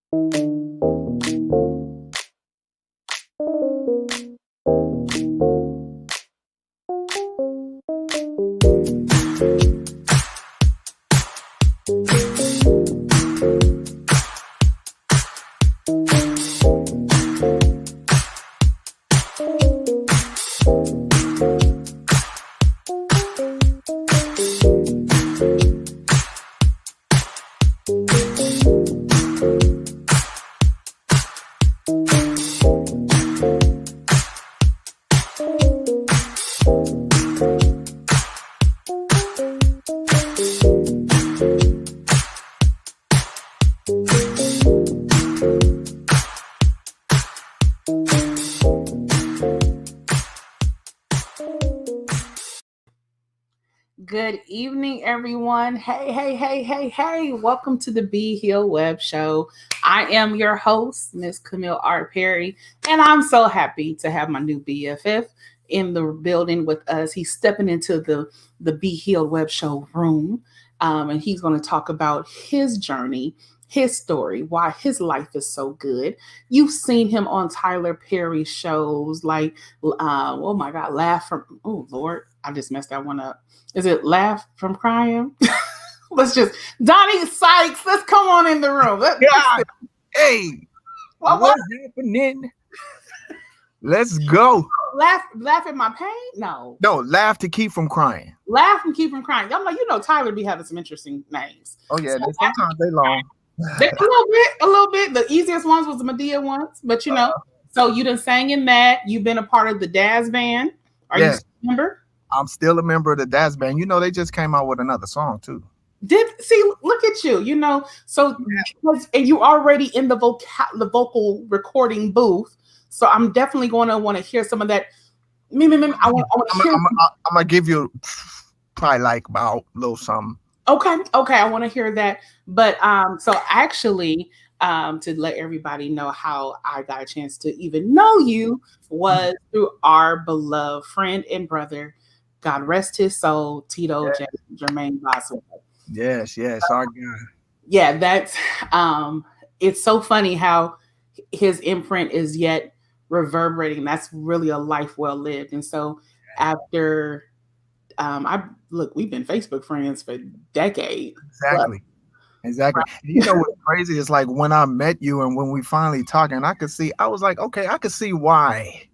Good evening, everyone. Hey. Welcome to the Be Heal Web Show. I am your host, Miss Camille R. Perry, and I'm so happy to have my new BFF in the building with us. He's stepping into the Be Healed Web Show room, and he's going to talk about his journey, his story, why his life is so good. You've seen him on Tyler Perry shows like, oh my God, Laugh from, oh Lord, I just messed that one up. Is it Laugh from Crying? Donny Sykes, let's come on in the room. Hey, what's happening? Let's go. Laugh at my pain? No, laugh to keep from crying. Laugh and keep from crying. I'm like, Tyler be having some interesting names. Oh yeah, so sometimes they long. A little bit. The easiest ones was the Medea ones, but so you done sang in that. You've been a part of the Daz band. Are you still a member? I'm still a member of the Daz band. They just came out with another song too. Look at you, so and you already in the vocal recording booth. So I'm definitely going to want to hear some of that. I want to hear. I'm gonna give you probably like about a little something. Okay. I want to hear that. But so actually, to let everybody know how I got a chance to even know you was through our beloved friend and brother, God rest his soul, Tito Jermaine Boswell. Yes, our guy. Yeah, that's it's so funny how his imprint is yet reverberating. That's really a life well lived. And so after we've been Facebook friends for decades. Exactly. What's crazy is like when I met you and when we finally talked, and I was like, okay, I could see why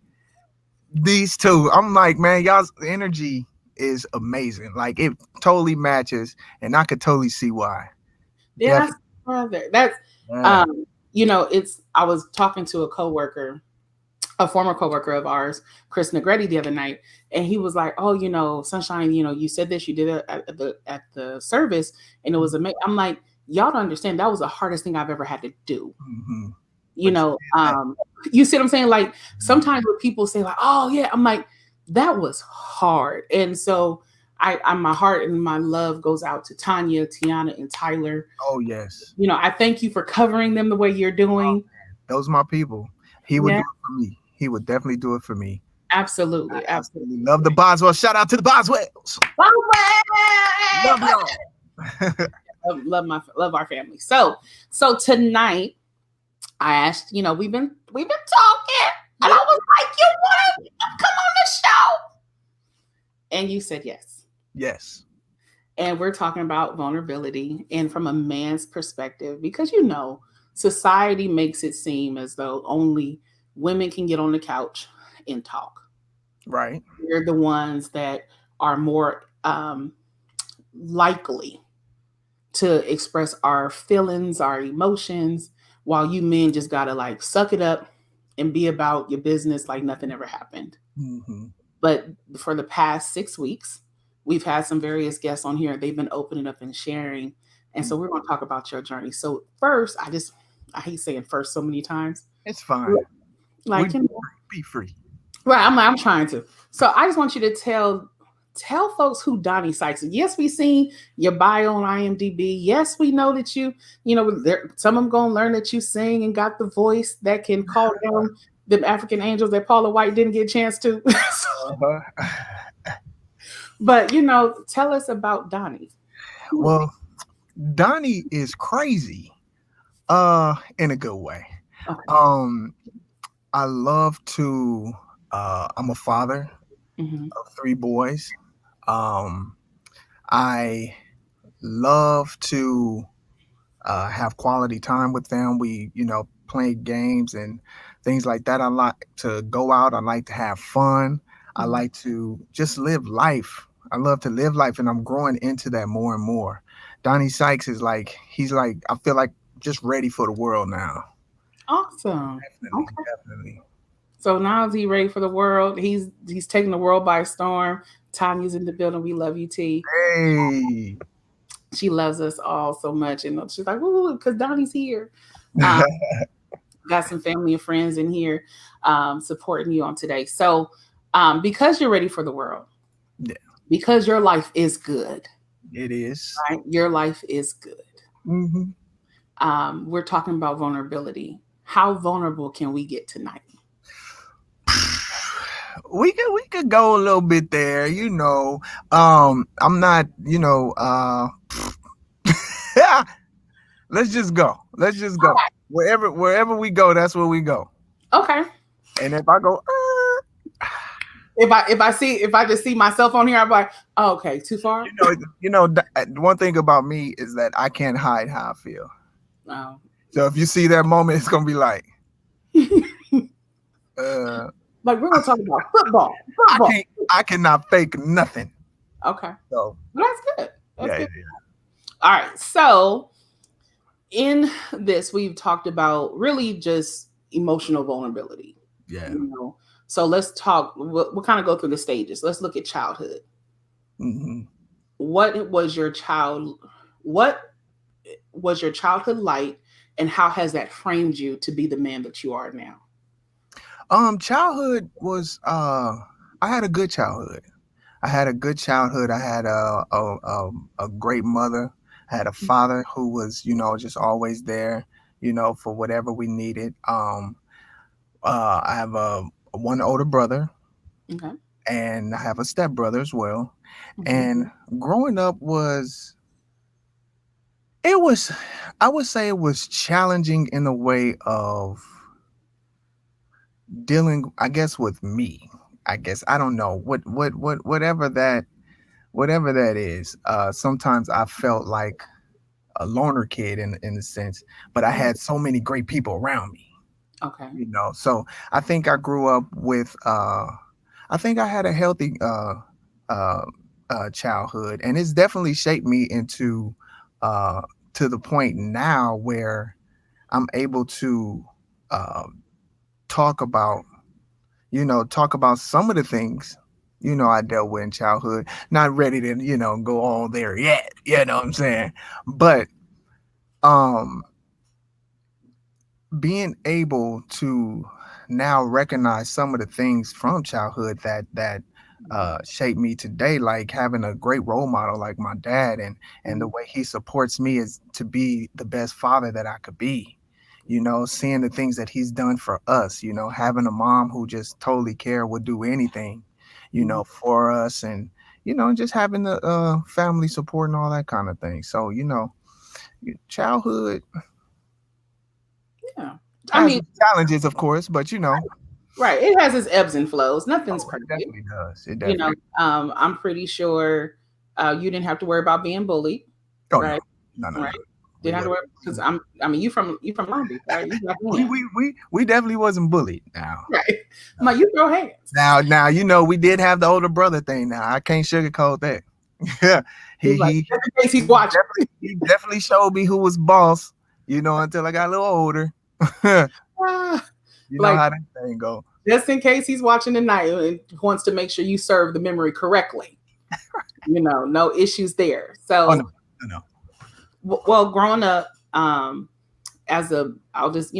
these two. I'm like, man, y'all's energy is amazing. Like it totally matches, and I could totally see why. Yeah, that's I was talking to a former coworker of ours, Chris Negretti, the other night, and he was like, "Oh, Sunshine, you said this, you did it at the service, and it was amazing." I'm like, "Y'all don't understand. That was the hardest thing I've ever had to do." Mm-hmm. You see what I'm saying? Like sometimes when people say like, "Oh yeah," I'm like, "That was hard," and so I my heart and my love goes out to Tanya, Tiana, and Tyler. Oh yes. I thank you for covering them the way you're doing. Those are my people. He would do it for me. He would definitely do it for me. Absolutely. Love the Boswell. Shout out to the Boswells. Love y'all. love our family. So tonight I asked, we've been talking, and I was like, you want to come on the show? And you said yes. Yes. And we're talking about vulnerability and from a man's perspective, because society makes it seem as though only women can get on the couch and talk. Right. We're the ones that are more likely to express our feelings, our emotions, while you men just gotta like suck it up and be about your business like nothing ever happened. Mm-hmm. But for the past 6 weeks, we've had some various guests on here. They've been opening up and sharing. And so we're going to talk about your journey. So first, I hate saying first so many times. It's fine. Like, be free. Right. I'm trying to. So I just want you to tell folks who Donny Sykes is. Yes, we seen your bio on IMDb. Yes, we know that some of them going to learn that you sing and got the voice that can call down them African angels that Paula White didn't get a chance to. But, tell us about Donny. Well, Donny is crazy. In a good way. Okay. Um, I love to. I'm a father Hmm. of three boys. Um, I love to have quality time with them. We, play games and things like that. I like to go out. I like to have fun. I Hmm. like to just live life. I love to live life, and I'm growing into that more and more. Donny Sykes is like, he's like, I feel like just ready for the world now. Awesome. Definitely, Okay. definitely. So now is he ready for the world? He's taking the world by storm. Tanya's in the building. We love you, T. Hey. She loves us all so much, and she's like, "Ooh, because Donnie's here." Um, got some family and friends in here supporting you on today. So, because you're ready for the world, Yeah, because your life is good, it is. right? Your life is good. Hmm. We're talking about vulnerability. How vulnerable can we get tonight? We could go a little bit there, I'm not, let's just go. Let's just go. Wherever we go, that's where we go. Okay. And if I go, If I just see myself on here, I'm like, oh, okay, too far. you know, one thing about me is that I can't hide how I feel. Oh. So if you see that moment, it's gonna be like, uh, Like we're gonna talk about football. I Football. can't, I cannot fake nothing. Okay. So Well, that's good. That's yeah, good. All right. So in this, we've talked about really just emotional vulnerability. yeah. You know. So let's talk. We'll kind of go through the stages. Let's look at childhood. Hmm. What was your child? What was your childhood like, and how has that framed you to be the man that you are now? Childhood was I had a good childhood. I had a good childhood. I had a great mother. I had a father who was, just always there, for whatever we needed. I have a one older brother, Okay. and I have a stepbrother as well. Hmm. And growing up it was, I would say it was challenging in the way of dealing, I guess, with me. I guess I don't know whatever that is. Sometimes I felt like a loner kid in a sense, but I had so many great people around me, Okay. So I think I grew up with I think I had a healthy uh childhood, and it's definitely shaped me into uh to the point now where I'm able to uh talk about talk about some of the things I dealt with in childhood. Not ready to go all there yet, you know what I'm saying? But um being able to now recognize some of the things from childhood that shaped me today, like having a great role model like my dad, and the Mhm. way he supports me is to be the best father that I could be. Seeing the things that he's done for us, having a mom who just totally care, would do anything, Mhm. for us, and just having the family support and all that kind of thing. So childhood Yeah. I has mean, its challenges, of course, but right. It has its ebbs and flows. Nothing's oh, it perfect. definitely does. It You know, definitely. I'm pretty sure you didn't have to worry about being bullied, Oh no, right? no, no, Right. no. Didn't We have to wasn't. worry because I mean, you from Long Beach, right? You got We hands, we we we definitely wasn't bullied. Now, right? I'm no. like, you throw hands. Now we did have the older brother thing. Now I can't sugarcoat that. Yeah, He's like, he just in case he's watching. he definitely showed me who was boss. Until I got a little older. Ah, You know like, how that thing go. just in case he's watching tonight and wants to make sure you serve the memory correctly. No issues there. Oh no, So, no, no. well, growing up, as a I'll just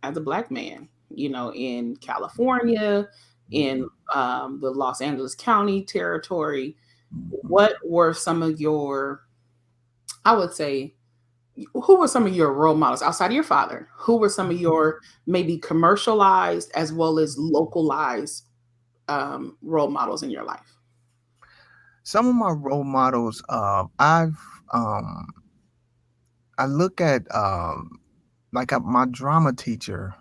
as a black man, in California, in the Los Angeles County territory, Mhm. what were some of your, I would say, who were some of your role models outside of your father? Who were some of your maybe commercialized as well as localized role models in your life? Some of my role models, um, I look at. like my drama teacher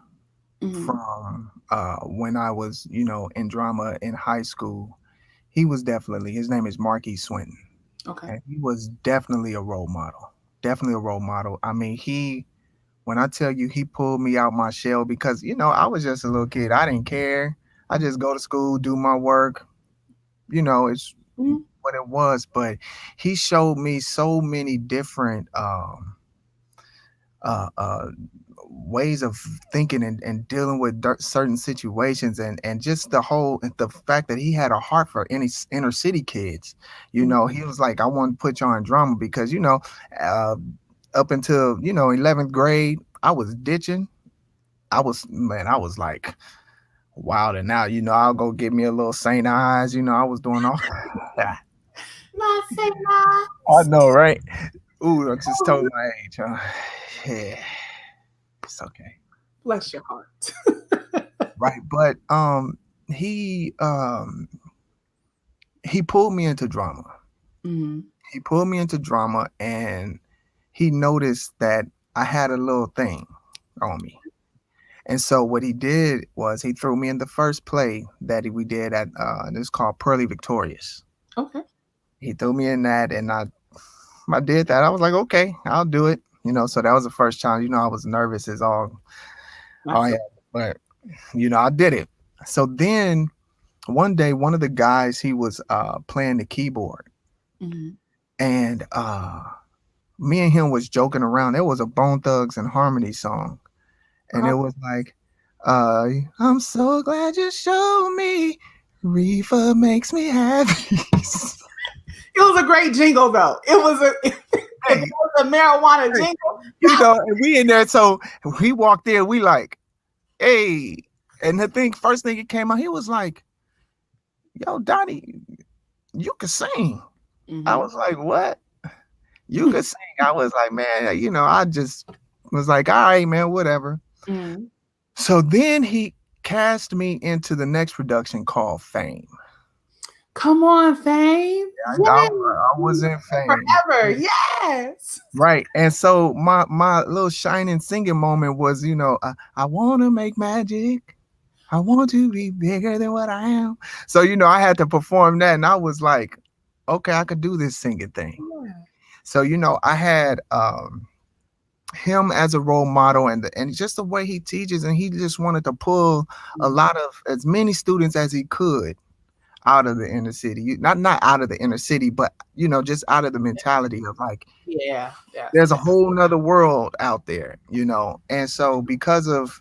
Hmm. from when I was, in drama in high school, he was definitely, his name is Marquis Swinton. Okay. And he was definitely a role model. Definitely a role model. I mean, when I tell you he pulled me out my shell because, I was just a little kid. I didn't care. I just go to school, do my work. It's Hmm. what it was. But he showed me so many different uh, uh, ways of thinking and dealing with certain situations and just the fact that he had a heart for any inner city kids. He was like, I want to put you on drama because uh, up until 11th grade I was ditching. I was like wild, and now I'll go get me a little St. Eyes. I was doing all Not say not. I know, right? Ooh, I just told my age, huh? Yeah, it's okay. Bless your heart. Right, but he um he pulled me into drama. Hmm. He pulled me into drama, and he noticed that I had a little thing on me. And so what he did was he threw me in the first play that we did at it's called Pearly Victorious. Okay. He threw me in that, and I did that. I was like, okay, I'll do it. So that was the first time. I was nervous as all That's yeah, but I did it. So then one day, one of the guys, he was playing the keyboard, mm-hmm. and me and him was joking around. There was a Bone Thugs and Harmony song, and it Oh, was like, uh, I'm so glad you showed me. Reefer makes me happy. it was a great jingle though. It was a if it Hey, was a marijuana hey, jingle. and we in there. So he walked in. We like, hey, and first thing it came out, he was like, "Yo, Donnie, you can sing." I Mm-hmm. was like, "What? You could sing?" I was like, "Man, I just was like, all right, man, whatever." Mm-hmm. So then he cast me into the next production called Fame. Come on, Fame. Yes. I was in Fame. Forever. Yes. Right. And so my little shining singing moment was, I want to make magic. I want to be bigger than what I am. So, I had to perform that, and I was like, okay, I could do this singing thing. Yeah. So, I had him as a role model, and just the way he teaches, and he just wanted to pull a lot of as many students as he could out of the inner city. Not out of the inner city, but just out of the mentality of like Yeah. Yeah. there's a whole nother world out there, and so because of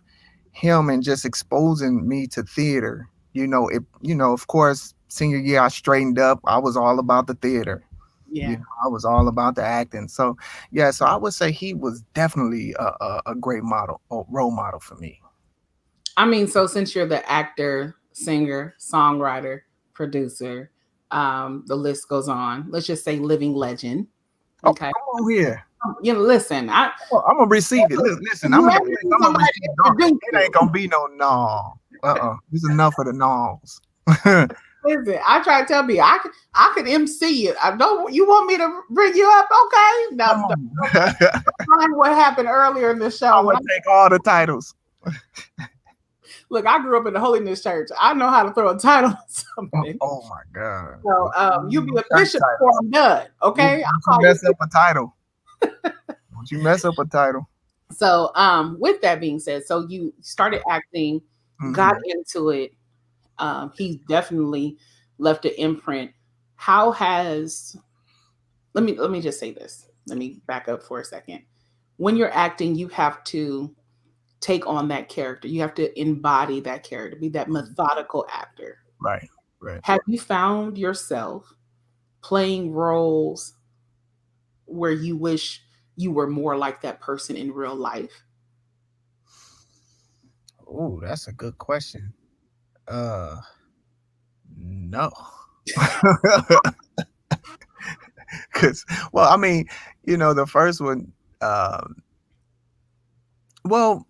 him and just exposing me to theater, of course, senior year I straightened up. I was all about the theater. Yeah. I was all about the acting. So yeah, so I would say he was definitely a great model, a role model for me. I mean, so since you're the actor, singer, songwriter, producer, the list goes on. Let's just say living legend. Oh, Okay. come on here. Listen, I'm gonna receive it. Listen, you I'm in have the to place. be I'm gonna somebody receive to it. introduce It you. ain't gonna be no no. This is enough of the no's. Listen, I try to tell me I could MC it. I don't. You want me to bring you up? Okay. Now, Come on. find what happened earlier in the show. I'm gonna take all the titles. Look, I grew up in the Holiness Church. I know how to throw a title on Oh, something. oh my God. So you be a Church bishop before titles. I'm done. Okay, Don't I'll you call you. mess up a title. Don't you mess up a title. So with that being said, so you started acting, got Mhm. into it. He's definitely left an imprint. How has let me just say this. Let me back up for a second. When you're acting, you have to take on that character. You have to embody that character, be that methodical actor. Right, right. Have you found yourself playing roles where you wish you were more like that person in real life? Oh, that's a good question. Uh, no. Cause, well, I mean, the first one, well,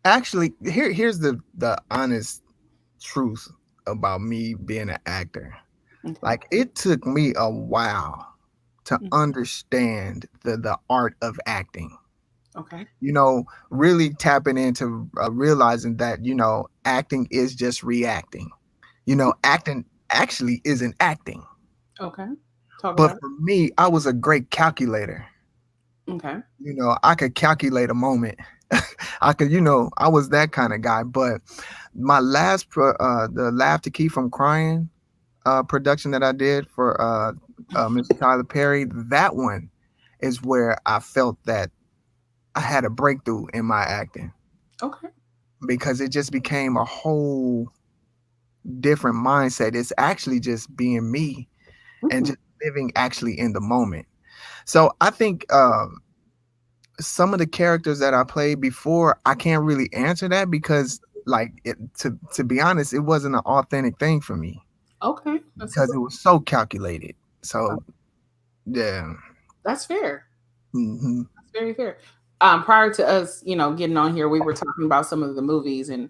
actually, here's the honest truth about me being an actor. Okay. Like, it took me a while to Mm. understand the art of acting. Okay. Really tapping into realizing that, acting is just reacting. Acting actually isn't acting. Okay. Talk But about for me, I was a great calculator. it. Okay. I could calculate a moment. I could, I was that kind of guy. But my the Laugh to Keep from Crying production that I did for Mr. Tyler Perry, that one is where I felt that I had a breakthrough in my acting Okay. because it just became a whole different mindset. It's actually just being me and Mhm. just living actually in the moment. So I think some of the characters that I played before, I can't really answer that because, like, to be honest, it wasn't an authentic thing for me Okay. That's because it was so calculated. So yeah. that's fair. Hmm. That's very fair. Prior to us, getting on here, we were talking about some of the movies, and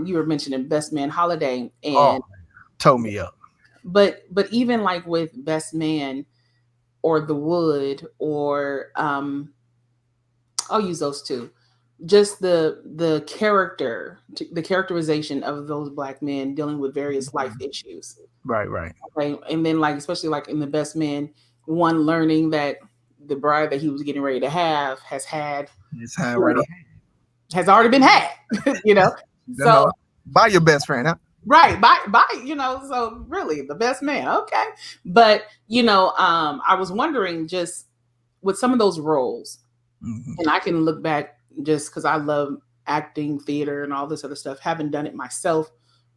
you were mentioning Best Man Holiday, Oh, and told me up. but even like with Best Man or The Wood, or I'll use those two. Just the the characterization of those black men dealing with various life Mhm. issues. Right, right. Okay, and then like especially like in the Best Man, one learning that the bride that he was getting ready to have It's how you know, already. has already been had. you know, You so know, buy your best friend, huh? right, by so really the Best Man, okay, but I was wondering just with some of those roles, Hmm. and I can look back just because I love acting, theater, and all this other stuff. Haven't done it myself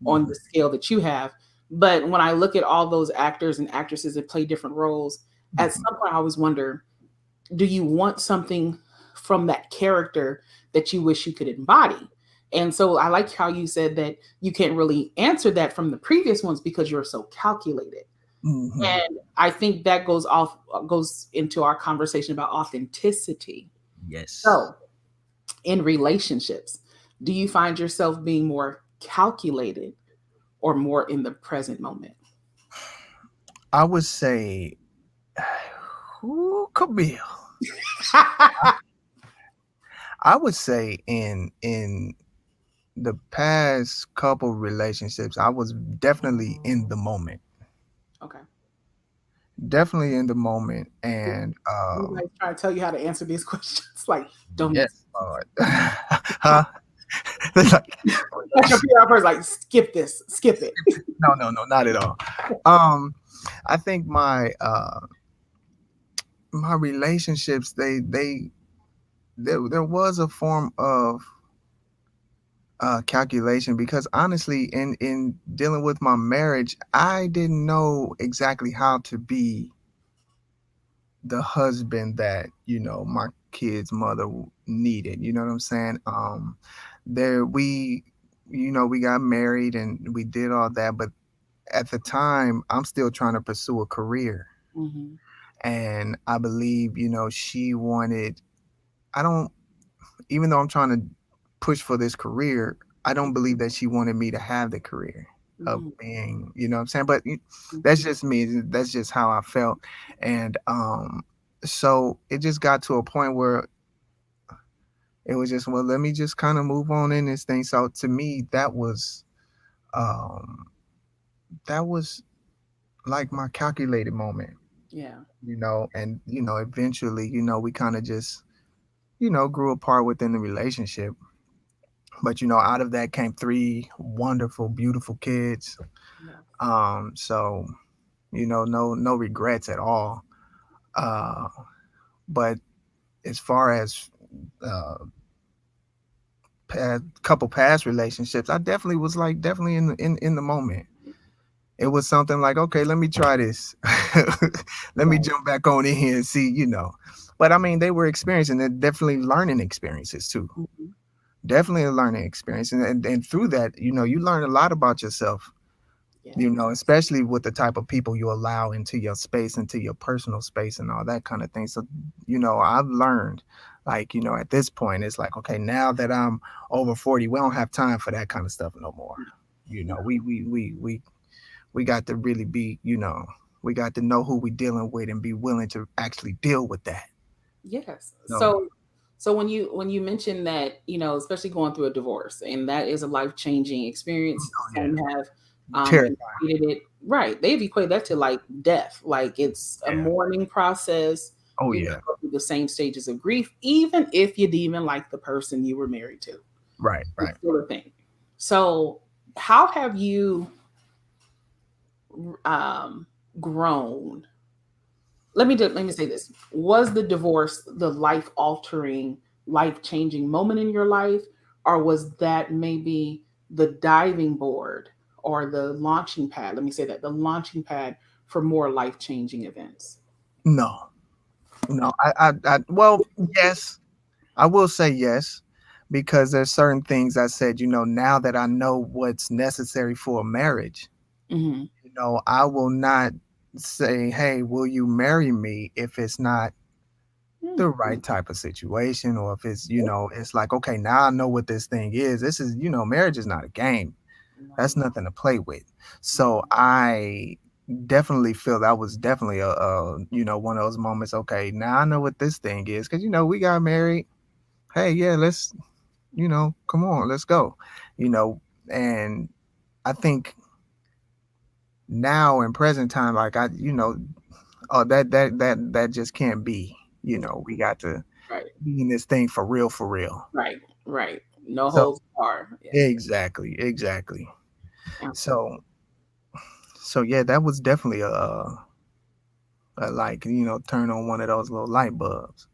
on Hmm. the scale that you have, but when I look at all those actors and actresses that play different roles, at Hmm. some point I always wonder: do you want something from that character that you wish you could embody? And so I like how you said that you can't really answer that from the previous ones because you're so calculated. Hmm. And I think that goes into our conversation about authenticity. Yes. So, in relationships, do you find yourself being more calculated or more in the present moment? I would say, who could be? I would say in the past couple relationships, I was definitely in the moment. Okay. Definitely in the moment. And Everybody's trying to tell you how to answer these questions. Like, don't answer. yes, Lord. Huh? It's like, Like a PR person, like, skip this, skip it. no, no, no, not at all. Um, I think my relationships, there was a form of calculation because honestly, in dealing with my marriage, I didn't know exactly how to be the husband that my kid's mother needed. You know what I'm saying? There we got married and we did all that, but at the time, I'm still trying to pursue a career, Hmm. and I believe she wanted. I don't even though I'm trying to push for this career, I don't believe that she wanted me to have the career of Hmm. being, what I'm saying? But that's Hmm. just me. That's just how I felt. And so it just got to a point where it was just, well, let me just kind of move on in this thing. So to me, um that was like my calculated moment, Yeah. and eventually, we kind of just, grew apart within the relationship. But out of that came three wonderful, beautiful kids. Yes. So no regrets at all. Uh, but as far as uh, couple past relationships, I definitely was like definitely in the moment. It was something like, okay, let me try this. Let me Right. jump back on in here and see. But I mean, they were experiencing, they're definitely learning experiences too. Mhm. Definitely a learning experience, and through that, you learn a lot about yourself. Yes. Especially with the type of people you allow into your space, into your personal space, and all that kind of thing. So, I've learned, like, at this point, it's like, okay, now that I'm over 40, we don't have time for that kind of stuff no more. No. We got to really be, we got to know who we dealing with and be willing to actually deal with that. Yes. So, So So when you mention that, especially going through a divorce, and that is a life-changing experience, Oh yeah, some have terrifying. equated it, right. They've equated that to like death. Like it's a Yeah. mourning process. Oh You're yeah. gonna go through the same stages of grief, even if you didn't even like the person you were married to. Right. It's Right. still a thing. So how have you um grown? Let me say this. Was the divorce the life altering, life changing moment in your life, or was that maybe the diving board or the launching pad? Let me say that, the launching pad for more life changing events. No. No. Well, yes. I will say yes, because there's certain things I said, now that I know what's necessary for a marriage, Mm-hmm. I will not say, hey, will you marry me if it's not the right type of situation, or if it's, it's like, okay, now I know what this thing is. This is, marriage is not a game. That's Right. nothing to play with. So I definitely feel that was definitely one of those moments. Okay, now I know what this thing is, because we got married. Hey, yeah, let's come on, let's go. You know, and I think now in present time, like oh, that just can't be. We got to Right. be in this thing for real, for real. Right. Right. No So holds barred. Yeah. exactly, exactly. Absolutely. So yeah, that was definitely like turn on one of those little light bulbs.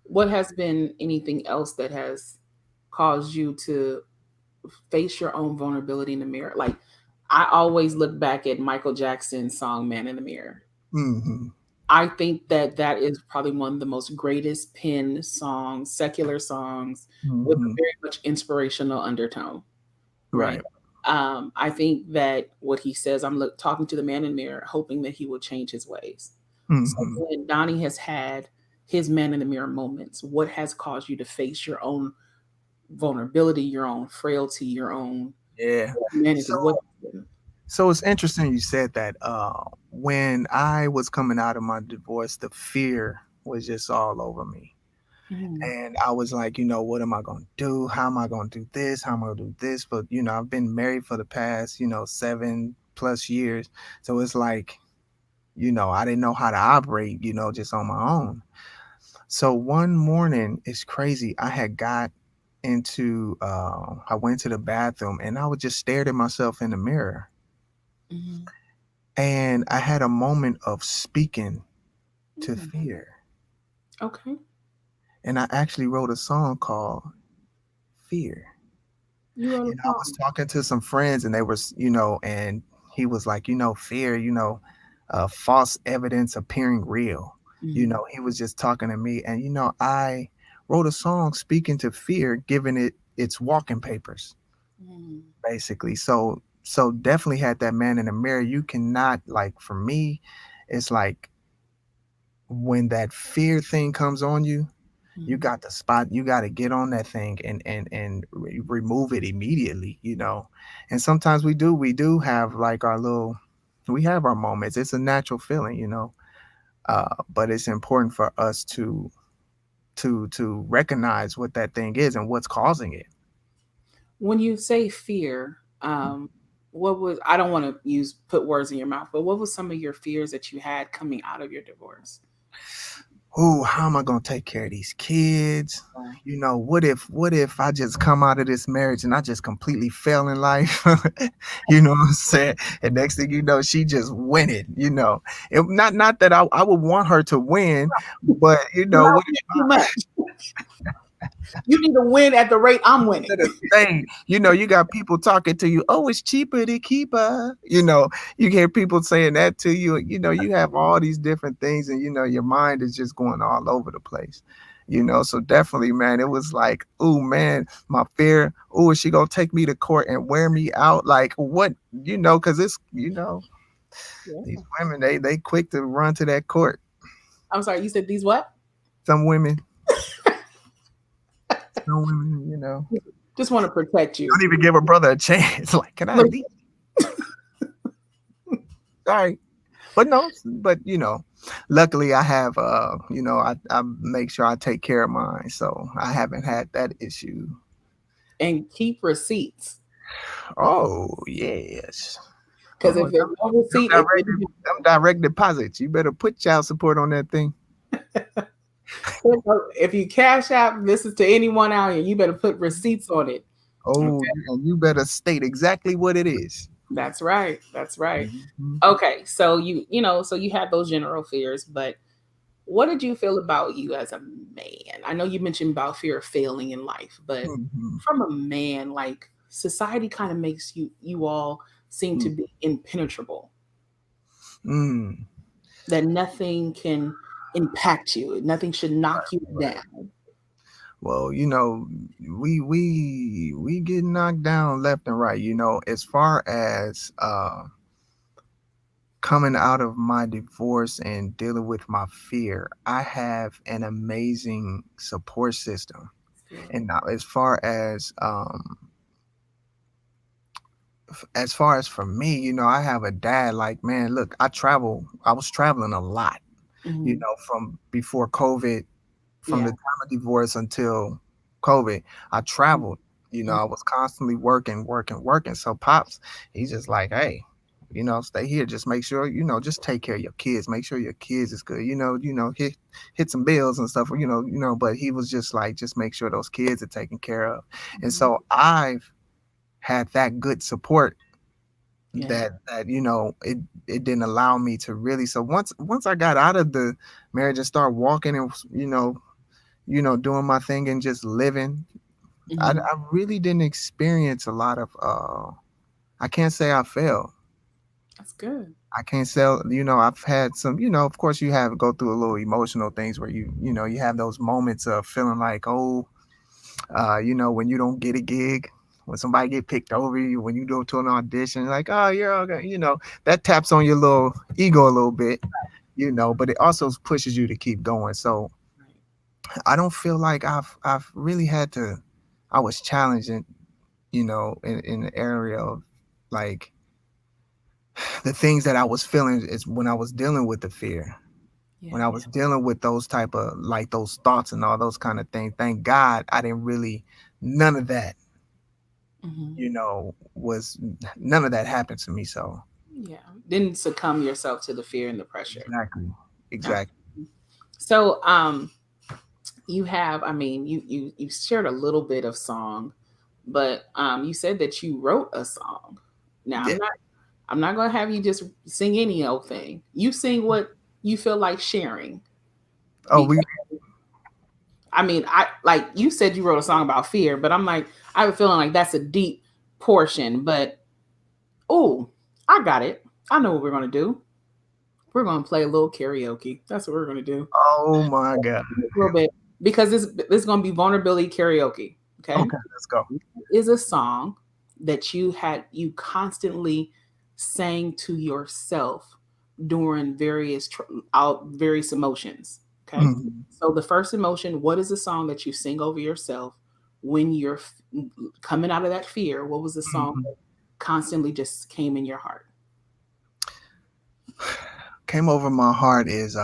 What has been anything else that has caused you to face your own vulnerability in the mirror? Like, I always look back at Michael Jackson's song "Man in the Mirror." Hmm. I think that that is probably one of the most greatest pen songs, secular songs, with a Hmm. very much inspirational undertone, right? Right. I think that what he says, I'm talking to the man in the mirror, hoping that he will change his ways. So Hmm. when Donnie has had his man in the mirror moments, what has caused you to face your own vulnerability, your own frailty, your own Yeah. humanity? So What? it's interesting you said that. When I was coming out of my divorce, the fear was just all over me. Mhm. And I was like, what am I going to do? How am I going to do this? How am I going to do this? But, I've been married for the past, 7+ years. So it's like, I didn't know how to operate, just on my own. So one morning, it's crazy. I went to the bathroom and I was just stared at myself in the mirror. Mhm. And I had a moment of speaking to Mhm. fear. Okay. And I actually wrote a song called Fear. You wrote a And I was song. talking to some friends, and they was, and he was like, fear, false evidence appearing real. Mhm. He was just talking to me. And, I wrote a song speaking to fear, giving it its walking papers, Mhm. basically. So definitely had that man in the mirror. You cannot, like, for me, it's like when that fear thing comes on you, you Mhm. got the spot, you got to get on that thing and remove it immediately, and sometimes we do have like we have our moments. It's a natural feeling, but it's important for us to recognize what that thing is and what's causing it. When you say fear, what was, I don't want to use put words in your mouth, but what was some of your fears that you had coming out of your divorce? Ooh, how am I gonna take care of these kids? Wow. What if I just come out of this marriage and I just completely fail in life? You know what I'm saying? And next thing you know, she just winning. Not that I would want her to win, but You what love if me too much. You need to win at the rate I'm winning. the thing, you got people talking to you, oh, it's cheaper to keep her. You hear people saying that to you. You have all these different things, and your mind is just going all over the place. So definitely, man, it was like, oh man, my fear. Oh, is she gonna take me to court and wear me out? Like what? Because it's these Yeah. women, they quick to run to that court. I'm sorry, you said these what? Some women, some women, Just want to protect you. don't even give a brother a chance. Like, can I Like, leave? Sorry. But no, but Luckily, I have, I make sure I take care of mine, so I haven't had that issue. And keep receipts. Oh yes. Because Oh, if there's no receipt, it didn't them direct deposits. You better put child support on that thing. if you cash out this is to anyone out here, you better put receipts on it. Oh, Okay. and you better state exactly what it is. That's right. That's right. Mhm. Okay. So so you had those general fears, but what did you feel about you as a man? I know you mentioned about fear of failing in life, but Mhm. from a man, like society kind of makes you all seem to Mm. be impenetrable, Mm. that nothing can impact you, nothing should knock you Right. down. Well, we get knocked down left and right. As far as coming out of my divorce and dealing with my fear, I have an amazing support system. Good. And now, as far as for me, I have a dad. Like, man, look, I was traveling a lot, Hmm. from before COVID, from Yeah. the time of divorce until COVID, I traveled. Mhm. I was constantly working, working, working. So pops, he's just like, hey, stay here. Just make sure, just take care of your kids. Make sure your kids is good. Hit some bills and stuff. But he was just like, just make sure those kids are taken care of. And Mhm. so I've had that good support Yeah. that it didn't allow me to really. So once I got out of the marriage and started walking and doing my thing and just living, Hmm. I really didn't experience a lot of I can't say I failed. That's good. I can't say, I've had some, of course you have go through a little emotional things where you have those moments of feeling like, oh, when you don't get a gig, when somebody get picked over you, when you go to an audition, like, oh, you're okay, that taps on your little ego a little bit, but it also pushes you to keep going. So Right. I don't feel like I've really had to. I was challenged in the area of like the things that I was feeling is when I was dealing with the fear, Yeah. when I was dealing with those type of like those thoughts and all those kind of things. Thank God I didn't really none of that, Hmm. was none of that happened to me. So Yeah. Didn't succumb yourself to the fear and the pressure. exactly, Okay. exactly. So, you have, I mean, you shared a little bit of song, but you said that you wrote a song. Now, Yeah. I'm not gonna have you just sing any old thing. You sing what you feel like sharing. Oh, we. I mean, I like you said you wrote a song about fear, but I'm like, I have a feeling like that's a deep portion. But oh, I got it. I know what we're gonna do. We're gonna play a little karaoke. That's what we're gonna do. Oh my God. A little bit because this is gonna be vulnerability karaoke. Okay, Okay, let's go. is a song that you constantly sang to yourself during various emotions. Okay, Mhm. so the first emotion, what is the song that you sing over yourself when you're coming out of that fear? What was the song Mhm. that constantly just came in your heart? Came over my heart is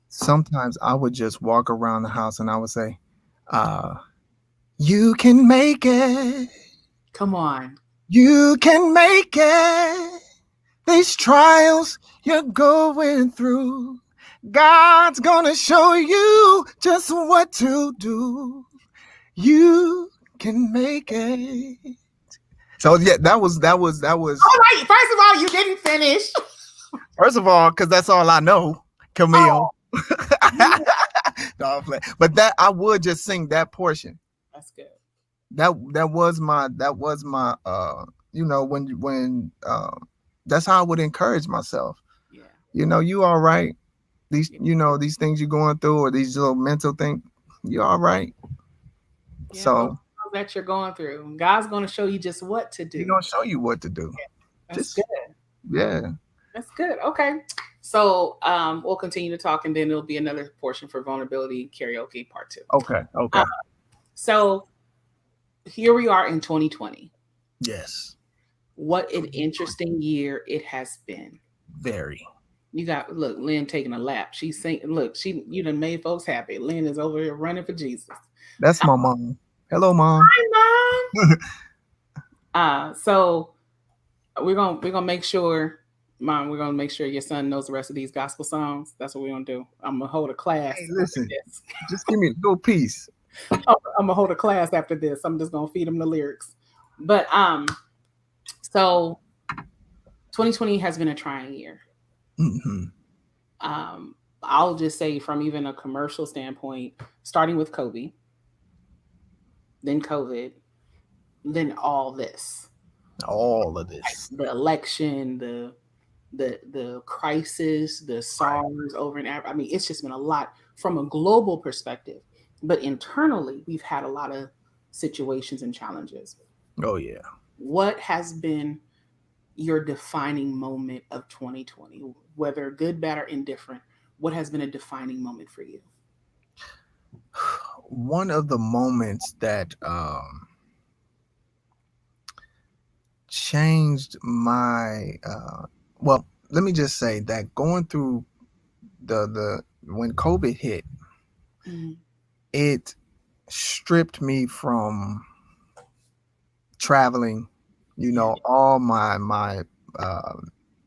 sometimes I would just walk around the house and I would say, uh, you can make it. Come on. You can make it. These trials you're going through, God's gonna show you just what to do. You can make it. So yeah, that was All right, first of all, you didn't finish. first of all, because that's all I know, Camille. Oh, you- No, I'm playing. But that I would just sing that portion. that's good. That was my that's how I would encourage myself. Yeah. You all right. These Yeah. these things you're going through or these little mental things, you all right. Yeah, those So trials that you're going through, God's going to show you just what to He's do. gonna show you what to do. That's good. Just yeah. That's good. Okay. So we'll continue to talk, and then there'll be another portion for vulnerability karaoke part two. Okay. Uh, Okay. so here we are in 2020. Yes. What an interesting year it has been. Very. You got look, Lynn taking a lap. She's saying, look, she you done made folks happy. Lynn is over here running for Jesus. That's my mom. Hello, mom. Hi, Mom. So we're gonna make sure, Mom, we're gonna make sure your son knows the rest of these gospel songs. That's what we're gonna do. I'm gonna hold a class Hey, after listen, this. just give me a little piece. I'm gonna hold a class after this. I'm just gonna feed him the lyrics. But so 2020 has been a trying year. Hmm. I'll just say from even a commercial standpoint, starting with COVID, then all this, All of this. the election, the crisis, the SARS over in Africa. I mean, it's just been a lot from a global perspective, but internally, we've had a lot of situations and challenges. Oh yeah. What has been your defining moment of 2020, whether good, bad, or indifferent? What has been a defining moment for you? One of the moments that changed my well, let me just say that going through the when COVID hit, Mm, it stripped me from traveling. You yeah. know, all uh,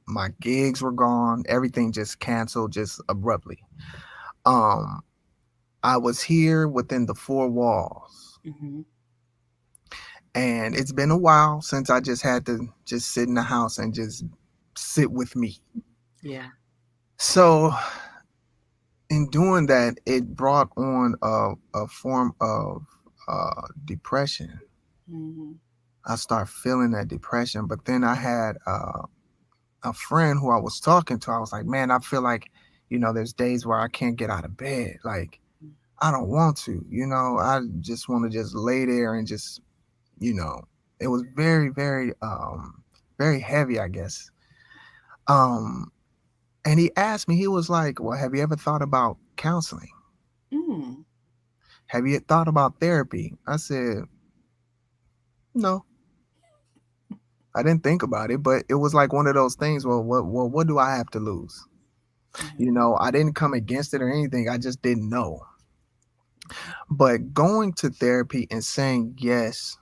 my gigs were gone. Everything just canceled just abruptly. Um, I was here within the four walls, Hmm. and it's been a while since I just had to just sit in the house and just sit with me. Yeah. So in doing that, it brought on a form of depression. Hmm. I started feeling that depression, but then I had a friend who I was talking to. I was like, man, I feel like, there's days where I can't get out of bed. Like, I don't want to, I just want to just lay there and just, you know, it was very, very, very heavy, I guess. Um, and he asked me, he was like, well, have you ever thought about counseling? Mm. Have you thought about therapy? I said, no, I didn't think about it, but it was like one of those things. What do I have to lose? Yeah. I didn't come against it or anything. I just didn't know. But going to therapy and saying yes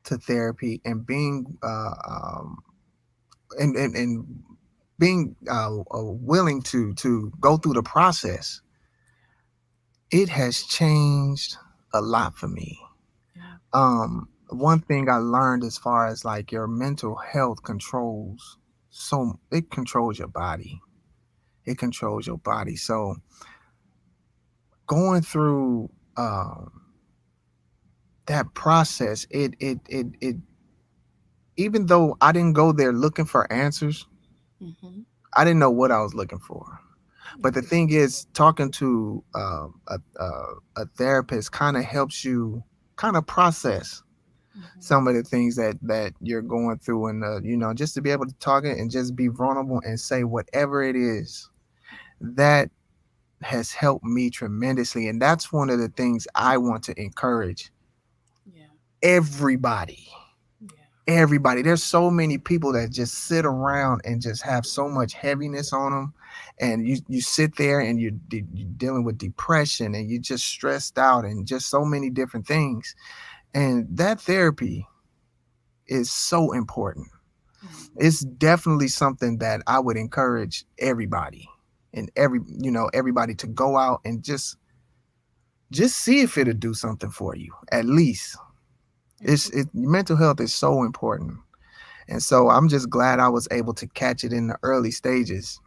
to therapy and being and being willing to go through the process, it has changed a lot for me. Yeah. One thing I learned as far as like your mental health controls, so it controls your body. It controls your body. So going through that process, it even though I didn't go there looking for answers, Hmm. I didn't know what I was looking for. But Yeah. the thing is, talking to a therapist kind of helps you kind of process Hmm. some of the things that you're going through, and just to be able to talk it and just be vulnerable and say whatever it is that has helped me tremendously. And that's one of the things I want to encourage Yeah. everybody. Yeah. Everybody, there's so many people that just sit around and just have so much heaviness on them, and you sit there and you're dealing with depression and you're just stressed out and just so many different things, and that therapy is so important. Mhm. It's definitely something that I would encourage everybody, and everybody to go out and just see if it'll do something for you at least. Mental health is so important. And so I'm just glad I was able to catch it in the early stages,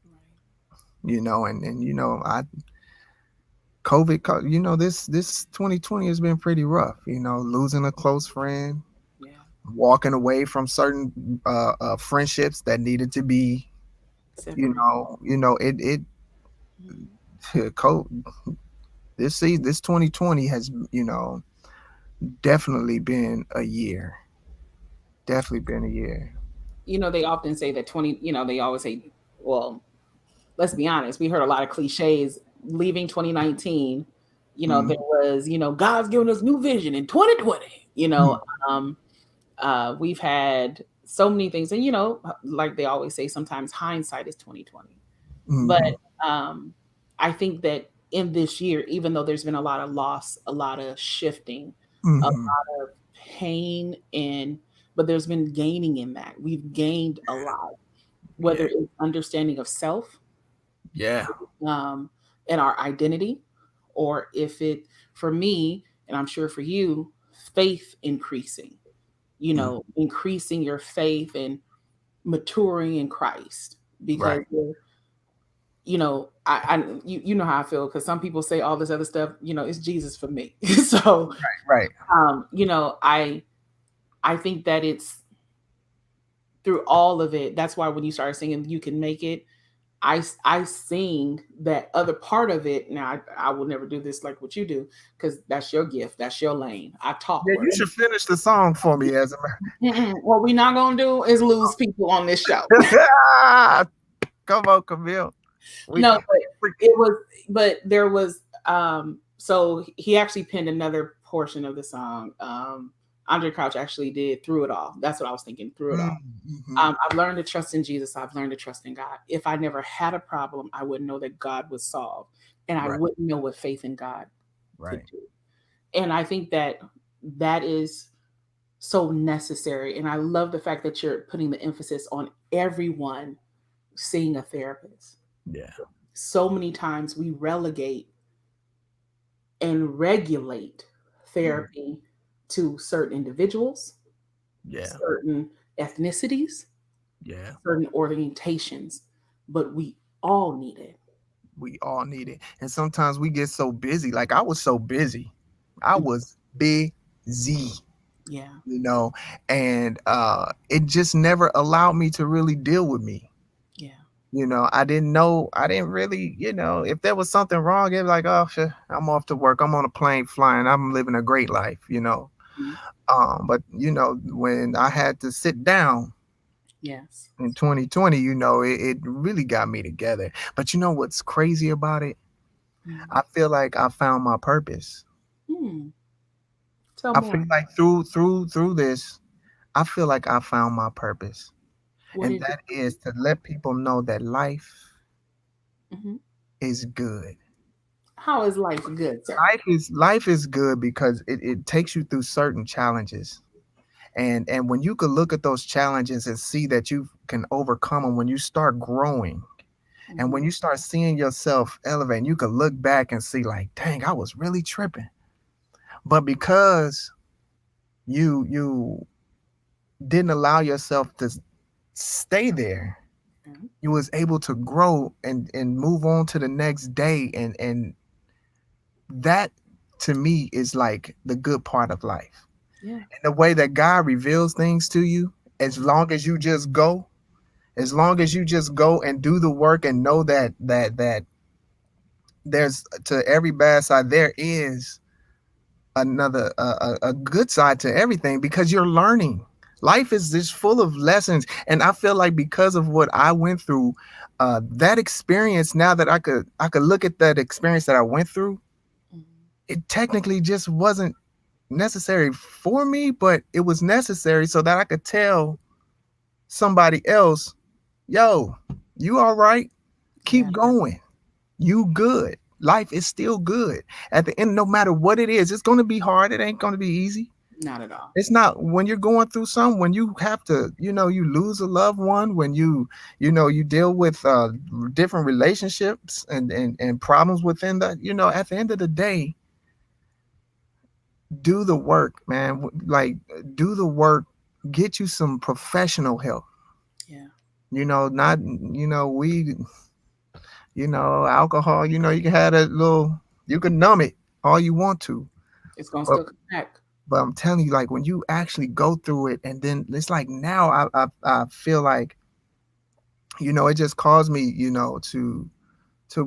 Right. and I COVID, this 2020 has been pretty rough, losing a close friend, Yeah. walking away from certain friendships that needed to be, Separate. it Mhm. this 2020 has, definitely been a year. Definitely been a year. They often say that 20, they always say, well, let's be honest, we heard a lot of cliches leaving 2019. There Mhm. was, God's given us new vision in 2020. Mhm. We've had so many things. And like they always say, sometimes hindsight is 2020. But Hmm. um I think that in this year, even though there's been a lot of loss, a lot of shifting, a Hmm. lot of pain, and but there's been gaining in that. We've gained a lot, whether Yeah. it's understanding of self, Yeah. um, and our identity, or if it, for me, and I'm sure for you, faith increasing, Mm. increasing your faith and maturing in Christ. Because Right. you know how I feel, because some people say all this other stuff, it's Jesus for me. So Right. I think that it's through all of it. That's why when you start singing "You Can Make It," I sing that other part of it. Now I will never do this like what you do, because that's your gift, that's your lane. I talk Yeah, word. you should finish the song for me as a Mm-mm. What we're not gonna do is lose people on this show. matter. Come on, Camille. We, No, but we it was, but there was, so he actually penned another portion of the song. Andre Crouch actually did "Through It All." That's what I was thinking. "Through It All." mm-hmm. I've learned to trust in Jesus. I've learned to trust in God. If I never had a problem, I wouldn't know that God would solve, and I Right. wouldn't know what faith in God could Right. do. And I think that that is so necessary. And I love the fact that you're putting the emphasis on everyone seeing a therapist. Yeah. So many times we relegate and regulate Mm. therapy to certain individuals, Yeah. certain ethnicities, Yeah. certain orientations, but we all need it. We all need it. And sometimes we get so busy. Like I was so busy. I was busy, Yeah, you know, and it just never allowed me to really deal with me. yeah, I didn't know, I didn't really, if there was something wrong, it'd be like, oh, shit, I'm off to work. I'm on a plane flying. I'm living a great life. mhm, But when I had to sit down yes. in 2020, it really got me together. But you know what's crazy about it? Mm. I feel like I found my purpose. Hmm. Tell I feel more. like through this, I feel like I found my purpose. What And did that you? is to let people know that life Mhm. is good. How is life good, sir? Life is good because it takes you through certain challenges. And when you could look at those challenges and see that you can overcome them, when you start growing and when Mhm. you start seeing yourself elevating, you could look back and see like, dang, I was really tripping. But because you didn't allow yourself to stay there, Mhm. you was able to grow and move on to the next day. And that to me is like the good part of life. Yeah. And the way that God reveals things to you, as long as you just go, as long as you just go and do the work and know that there's, to every bad side there is another a good side to everything, because you're learning. Life is just full of lessons, and I feel like because of what I went through, that experience, now that I could look at that experience that I went through, Mhm. it technically just wasn't necessary for me, but it was necessary so that I could tell somebody else, yo, you all right, Yeah. keep going, you good, life is still good. At the end, no matter what it is, it's going to be hard, it ain't going to be easy. Not at all. It's not. When you're going through some, when you have to, you lose a loved one, when you deal with different relationships and problems within that, at the end of the day, do the work, man. Like, do the work, get you some professional help. Yeah. Not, weed, alcohol, you can have that little, you can numb it all you want to. It's gonna But still come back. I'm telling you, like when you actually go through it, and then it's like now I feel like, it just caused me, to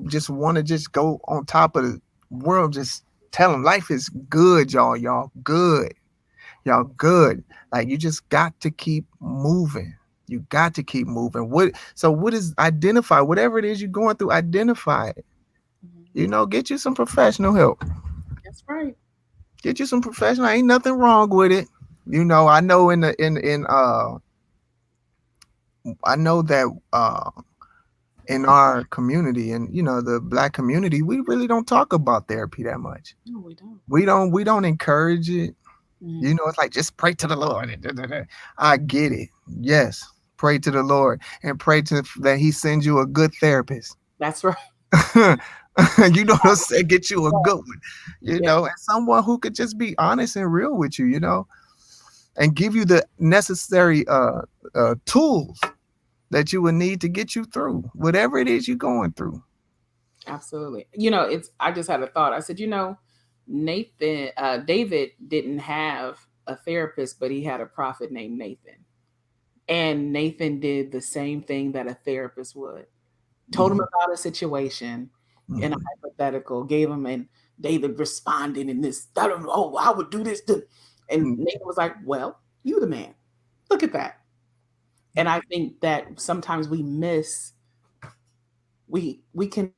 just want to just go on top of the world, just tell them life is good, y'all good. Y'all good. Like you just got to keep moving. You got to keep moving. What is, identify whatever it is you're going through, identify it. Mhm. Get you some professional help. That's right. Get you some professional. Ain't nothing wrong with it. I know in the in I know that in our community, and the black community, we really don't talk about therapy that much. No, we don't. We don't encourage it. Mhm. It's like just pray to the Lord. I get it. Yes, pray to the Lord and pray to that He sends you a good therapist. That's right. What I'm saying? Get you a good one. Yeah, And someone who could just be honest and real with you. And give you the necessary tools that you would need to get you through whatever it is you're going through. absolutely. It's I just had a thought. I said, David didn't have a therapist, but he had a prophet named Nathan. And Nathan did the same thing that a therapist would. Told him Mhm, about a situation in a mhm. hypothetical, gave him, and David responded in this, I don't know, oh, I would do this. And Mm. Nathan was like, well, you the man. Look at that. And I think that sometimes we miss, we can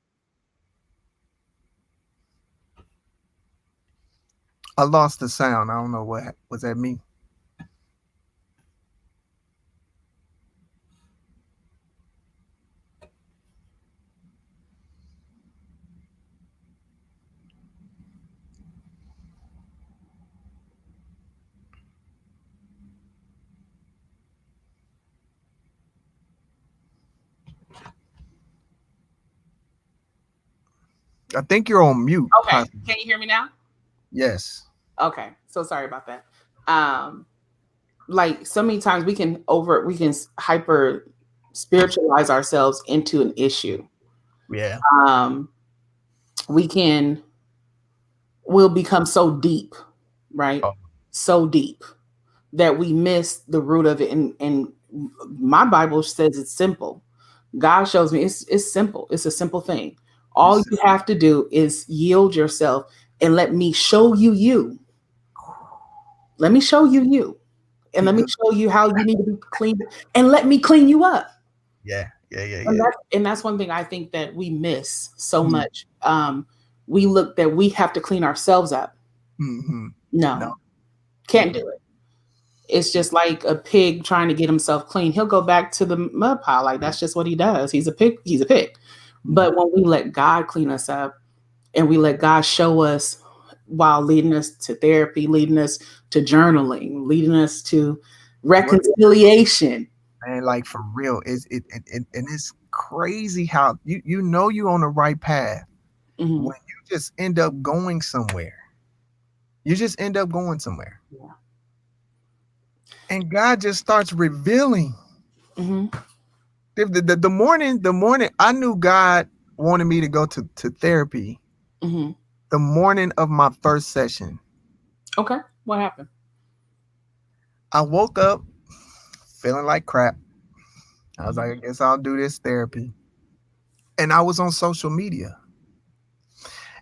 I lost the sound. I don't know what was that me. I think you're on mute, okay. possibly. Can you hear me now? Yes. Okay. So sorry about that. Um, like so many times we can hyper spiritualize ourselves into an issue. Yeah. Um, we can we'll become so deep, right? Oh, So deep that we miss the root of it. And my Bible says it's simple. God shows me it's simple. It's a simple thing. All it's you have to do is yield yourself and let me show you you. Let me show you you. And he let me good. show you how you need to be cleaned and let me clean you up. Yeah. Yeah. Yeah. And Yeah. that's one thing I think that we miss so Mm-hmm. much. We look that we have to clean ourselves up. Mm-hmm. No. No, can't do Mm-mm. it. It's just like a pig trying to get himself clean. He'll go back to the mud pile. Like that's just what he does. He's a pig. He's a pig. Mm. But when we let God clean us up and we let God show us while leading us to therapy, leading us to journaling, leading us to What, reconciliation. man? Like for real, and it's crazy how you on the right path Mhm. when you just end up going somewhere. You just end up going somewhere, Yeah. and God just starts revealing. Hmm. The morning I knew God wanted me to go to therapy. Hmm. The morning of my first session, Okay. What happened? I woke up feeling like crap. I was Mhm. like, I guess I'll do this therapy. And I was on social media.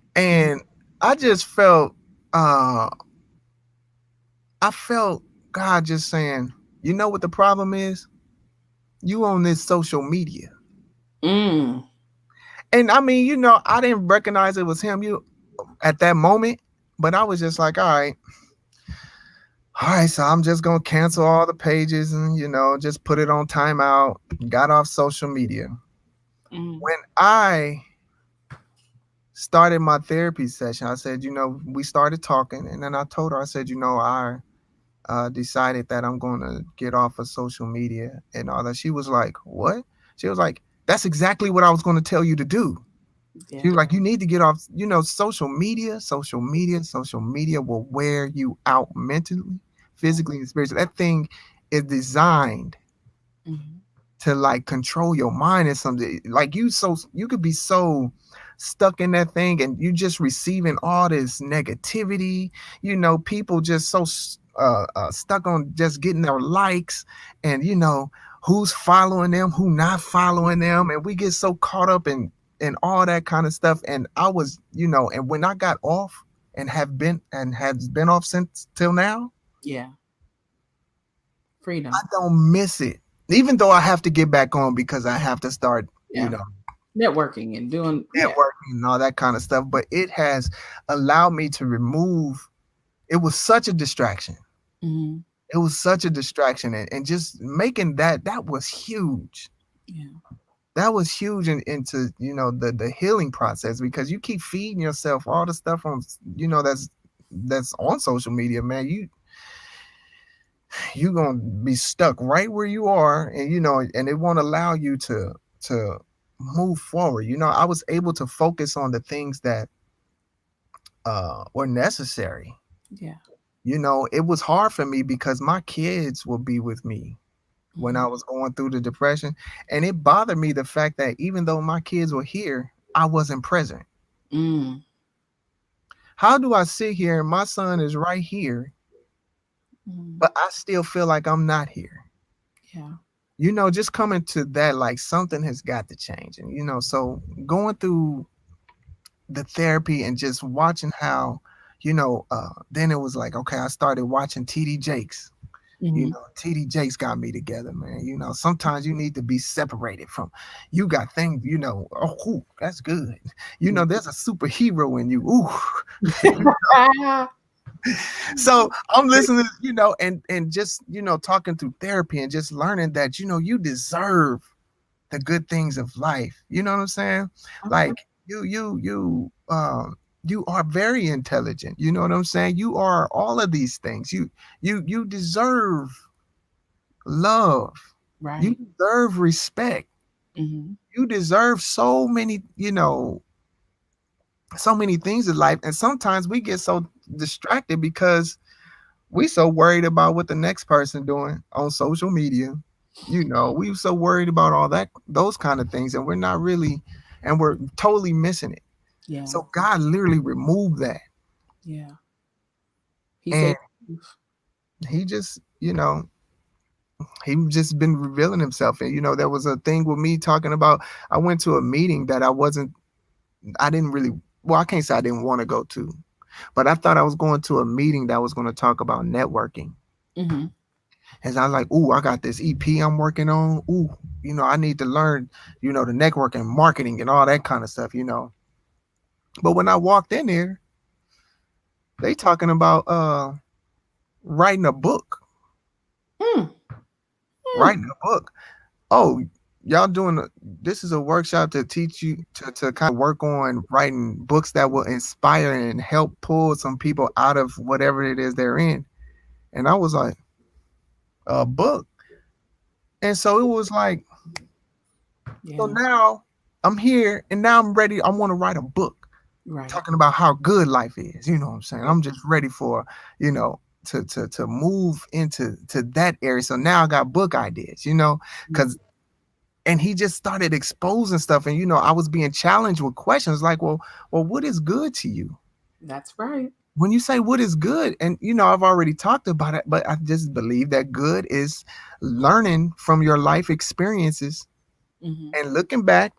Mhm. And I just uh I felt God just saying, you know what the problem is? You on this social media. Mm. And I mean, I didn't recognize it was him you at that moment, but I was just like, all right, so I'm just gonna cancel all the pages and just put it on timeout. Got off social media. Mm. When I started my therapy session, I said, we started talking, and then I told her, I said, I decided that I'm going to get off of social media and all that. She was like, what? She was like, that's exactly what I was going to tell you to do. Yeah. She was like, you need to get off, social media will wear you out mentally, physically, and spiritually. That thing is designed Mhm. to like control your mind and something like you could be so stuck in that thing and you just receiving all this negativity, people just so stuck on just getting their likes and who's following them, who not following them, and we get so caught up in all that kind of stuff. And I was, and when I got off and has been off since till now, Yeah. I Freedom. don't miss it. Even though I have to get back on because I have to start, Yeah. Networking and doing. Yeah. networking and all that kind of stuff. But it has allowed me to remove. It was such a distraction. Hmm. It was such a distraction, and just making that was huge. Yeah. That was huge into the healing process, because you keep feeding yourself all the stuff on that's on social media, man. You gonna be stuck right where you are, and and it won't allow you to move forward. I was able to focus on the things that were necessary. Yeah. It was hard for me because my kids will be with me when I Mhm. was going through the depression, and it bothered me the fact that even though my kids were here, I wasn't present. Mm. How do I sit here and my son is right here, Mm. but I still feel like I'm not here? Yeah. Just coming to that, like, something has got to change. And so going through the therapy and just watching how, then it was like, okay, I started watching TD Jakes. Mhm. TD Jakes got me together, man. Sometimes you need to be separated from, you got things, oh, ooh, that's good. There's a superhero in you. Ooh. So I'm listening, and just, talking through therapy and just learning that, you deserve the good things of life. You know what I'm saying? Okay. Like, you are very intelligent. You know what I'm saying? You are all of these things. You deserve love. You Right. deserve respect. Mhm. You deserve so many things in life. And sometimes we get so distracted because we so worried about what the next person doing on social media. We so worried about all those kind of things, and we're not really, and we're totally missing it. Yeah. So God literally removed that, Yeah. He and said, he just, he just been revealing himself. And there was a thing with me talking about, I went to a meeting that I didn't really, well, I can't say I didn't want to go to, but I thought I was going to a meeting that was going to talk about networking. Mhm. And I was like, ooh, I got this EP I'm working on. Ooh, I need to learn, the networking, marketing, and all that kind of stuff. But when I walked in there, they talking about writing a book, Mm. Mm. writing a book. Oh, y'all this is a workshop to teach you to kind of work on writing books that will inspire and help pull some people out of whatever it is they're in. And I was like, a book. And so it was like, so Yeah. now I'm here and now I'm ready. I want to write a book Right. talking about how good life is. You know what I'm saying? I'm just ready for, to move to that area. So now I got book ideas, Mm. because and he just started exposing stuff. And I was being challenged with questions like, well, what is good to you? That's right. When you say what is good, and I've already talked about it, but I just believe that good is learning from your life experiences Mhm. and looking back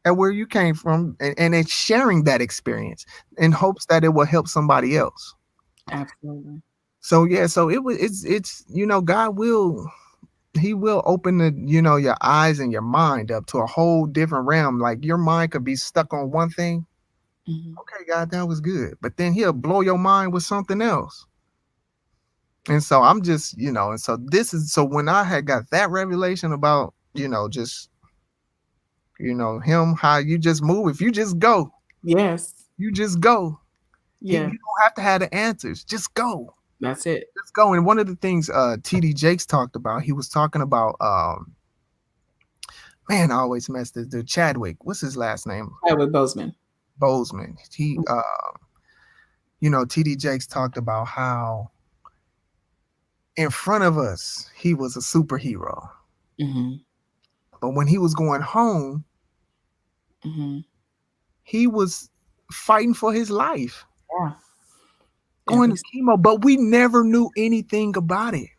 at where you came from, and then sharing that experience in hopes that it will help somebody else. Absolutely. So yeah, so it's God will, he will open your eyes and your mind up to a whole different realm. Like, your mind could be stuck on one thing. Mhm. Okay, God, that was good, but then he'll blow your mind with something else. And so I'm just, and so this is, so when I had got that revelation about, just, him, how you just move, if you just go, Yes. you just go. You Yeah. don't have to have the answers. Just go. That's it. Just go. And one of the things TD Jakes talked about, he was talking about man, I always mess this dude, Chadwick. What's his last name? Chadwick Boseman. Bozeman. He TD Jakes talked about how in front of us he was a superhero. Mhm. But when he was going home, Mhm. he was fighting for his life, Yeah. going Every. to chemo, but we never knew anything about it.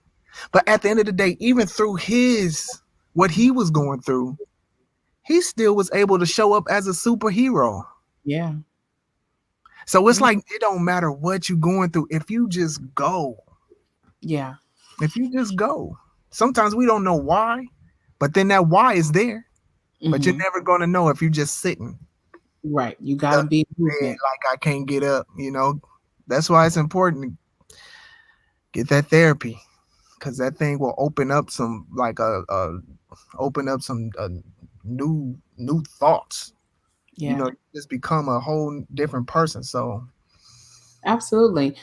But at the end of the day, even through what he was going through, he still was able to show up as a superhero. Yeah. So it's Yeah. like, it don't matter what you're going through. If you just go, Yeah. if you just go, sometimes we don't know why, but then that why is there. But you're Mhm. never going to know if you're just sitting Right. You got stuck to be in in bed movement. like, I can't get up. That's why it's important to get that therapy. because that thing will open up some like open up some new thoughts. You Yeah. know, just become a whole different person. So Absolutely.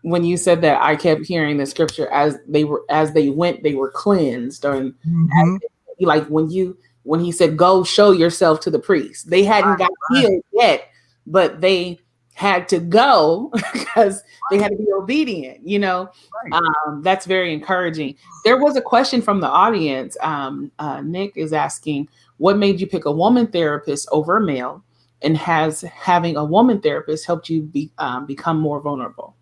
When you said that, I kept hearing the scripture as they went, they were cleansed, and mhm, like when he said, "Go show yourself to the priest," they hadn't got right, healed yet, but they had to go because they right, had to be obedient. right. That's very encouraging. There was a question from the audience. Nick is asking, "What made you pick a woman therapist over a male?" And has having a woman therapist helped you become more vulnerable?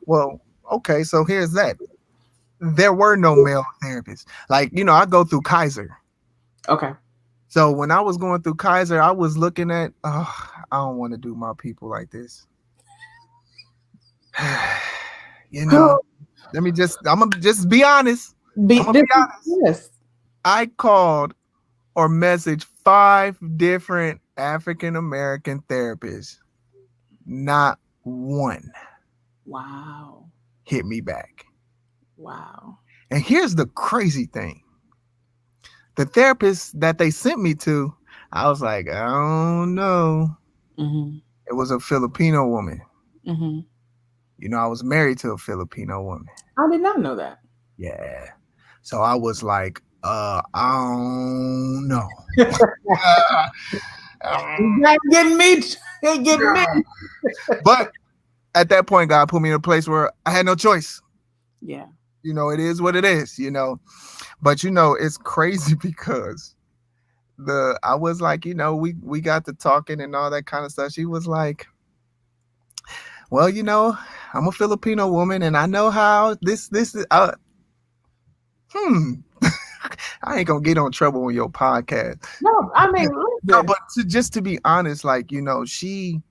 Well, okay, so here's that. There were no male therapists. Like, I go through Kaiser. Okay. So when I was going through Kaiser, I was looking at, oh, I don't want to do my people like this. you know, I'm gonna just be honest. I'm Be, gonna this, be honest. yes. I called or messaged 5 different African American therapists. Not one Wow. hit me back. Wow. And here's the crazy thing. The therapist that they sent me to, I was like, I don't know. Hmm. It was a Filipino woman. Hmm. I was married to a Filipino woman. I did not know that. Yeah. So I was like, I don't know. Um, Not getting me. Ain't getting me. yeah. But at that point, God put me in a place where I had no choice. Yeah. It is what it is. But it's crazy because I was like, we got to talking and all that kind of stuff. She was like, well, I'm a Filipino woman and I know how this is hmm. I ain't gonna get on trouble on your podcast. No, I mean, No, listen. but just to be honest, like, she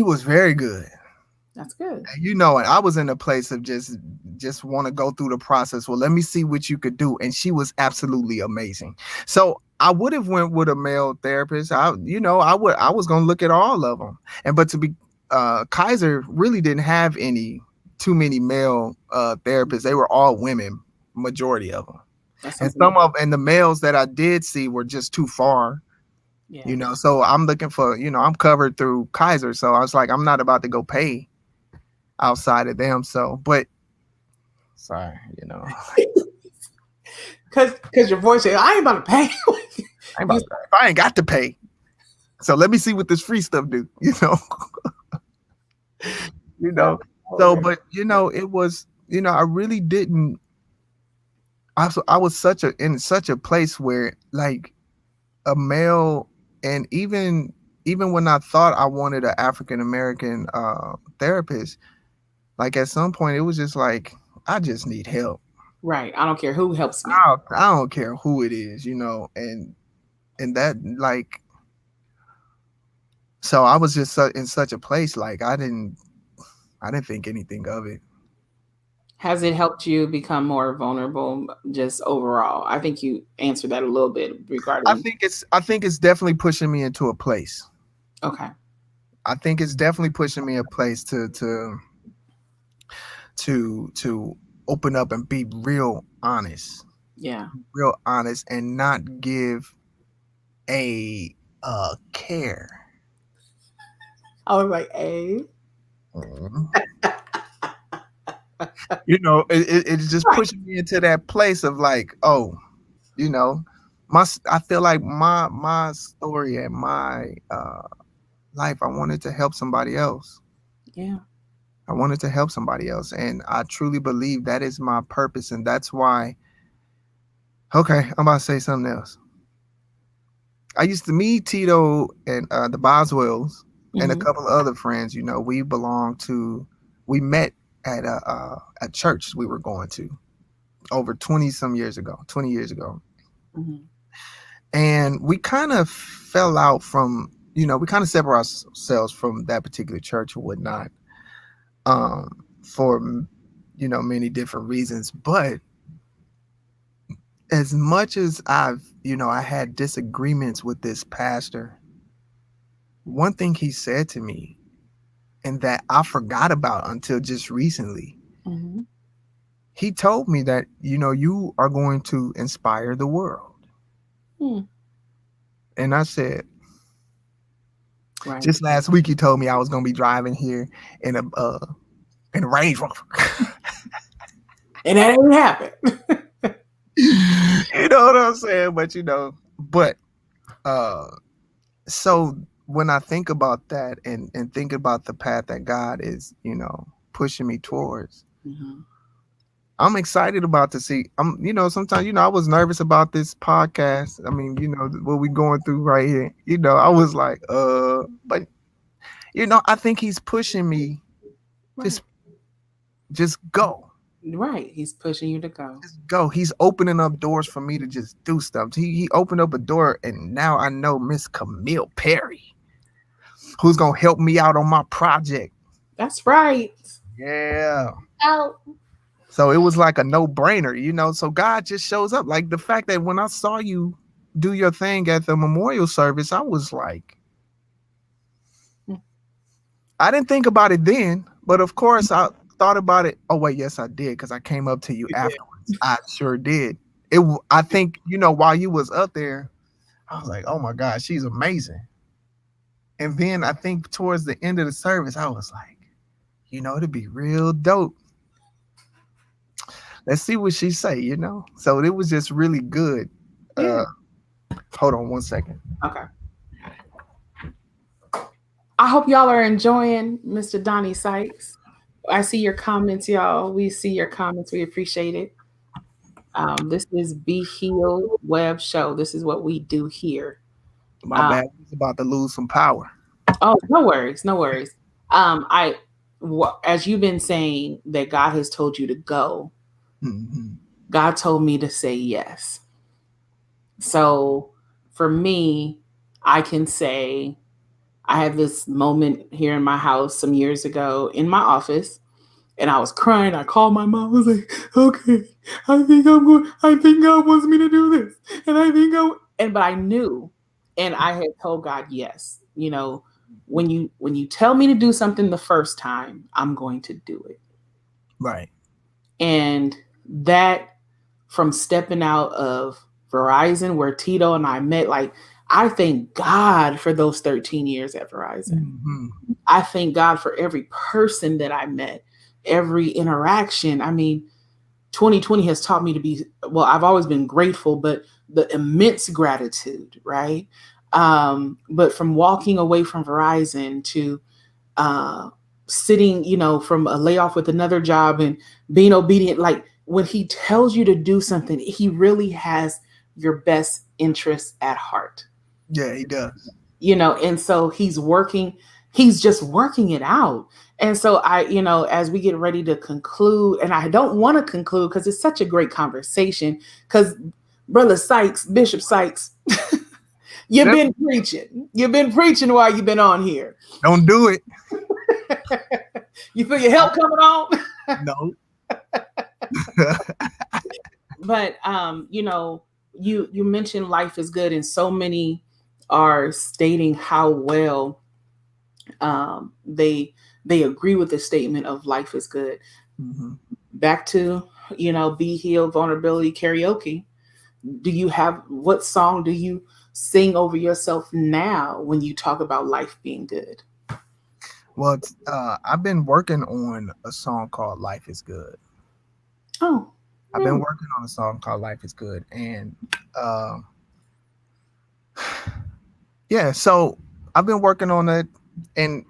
was very good. That's good. And I was in a place of just want to go through the process. Well, let me see what you could do. And she was absolutely amazing. So I would have went with a male therapist. I was gonna look at all of them. But to be Kaiser really didn't have too many male therapists. They were all women, majority of them. That's And something. and the males that I did see were just too far. Yeah. So I'm looking for, I'm covered through Kaiser. So I was like, I'm not about to go pay outside of them. So, but sorry, Because your voice said, I ain't about to pay. I ain't You about to, if I ain't got to pay. So let me see what this free stuff do, you know. So, okay. but it was, I really didn't. I was in such a place where like a male, and even when I thought I wanted an African American therapist, like at some point it was just like I just need help. Right. I don't care who helps me. I don't care who it is, and that like so I was just in such a place like I didn't think anything of it. Has it helped you become more vulnerable just overall? I think you answered that a little bit regarding. I think it's definitely pushing me into a place. Okay. I think it's definitely pushing me a place to open up and be Yeah. real honest, and not give a care. I was like, hey. Mhm. It's just Right. pushing me into that place of like, oh, you know, I feel like my story and my life, I wanted to help somebody else. Yeah. I wanted to help somebody else, and I truly believe that is my purpose, and that's why. Okay, I'm about to say something else. I used to meet Tito and the Boswells and a Hmm. couple of other friends. We met at a church we were going to over 20 years ago. Hmm. And we kind of fell out from, we kind of separate ourselves from that particular church or whatnot, for, many different reasons. But as much as I had disagreements with this pastor, one thing he said to me, and that I forgot about until just recently, Hmm. he told me that, you are going to inspire the world. Hmm. And I said, Right. just last week, he told me I was going to be driving here in a Range Rover. And that ain't happened. You know what I'm saying? But uh, so when I think about that and think about the path that God is, pushing me towards, Mhm. I'm excited about to see. Sometimes, I was nervous about this podcast. I mean, what we going through right here. I was like, but I think he's pushing me. Right. Just, just go, Right. He's pushing you to go. just go. He's opening up doors for me to just do stuff. He opened up a door, and now I know Miss Camille Perry, who's gonna help me out on my project. That's right. Yeah. Out. So it was like a no-brainer. So God just shows up. Like the fact that when I saw you do your thing at the memorial service, I was like, I didn't think about it then, but of course I thought about it. Oh wait, yes I did, because I came up to you afterwards. I sure did. I think, while you was up there, I was like, oh my God, she's amazing. And then I think towards the end of the service, I was like, it'd be real dope. Let's see what she say. So it was just really good. Yeah. Hold on one second. Okay. I hope y'all are enjoying Mr. Donny Sykes. I see your comments, y'all. We see your comments. We appreciate it. This is Be Healed Web Show. This is what we do here. My bad. He's about to lose some power. Oh, no worries, no worries. As you've been saying that God has told you to go, Mm-hmm. God told me to say yes. So for me, I can say I had this moment here in my house some years ago in my office, and I was crying. I called my mom. I was like, "Okay, I think I'm going. I think God wants me to do this, and I think but I knew, and I had told God yes. When you tell me to do something the first time, I'm going to do it. Right. And that, from stepping out of Verizon, where Tito and I met, like, I thank God for those 13 years at Verizon. Mm-hmm. I thank God for every person that I met, every interaction. I mean, 2020 has taught me to be, well, I've always been grateful, but the immense gratitude, right? But from walking away from Verizon to sitting, from a layoff with another job and being obedient, like when he tells you to do something, he really has your best interests at heart. Yeah, he does. And so he's just working it out. And so as we get ready to conclude, and I don't want to conclude because it's such a great conversation, because Brother Sykes, Bishop Sykes, you've been preaching while you've been on here. Don't do it. You feel your help coming on? No. But you mentioned life is good, and so many are stating how well they agree with the statement of life is good. Mm-hmm. Back to Be Healed Vulnerability Karaoke. What song do you sing over yourself now when you talk about life being good? Well, I've been working on a song called Life is Good. Oh, I've been working on a song called Life is Good. And yeah, so I've been working on it, and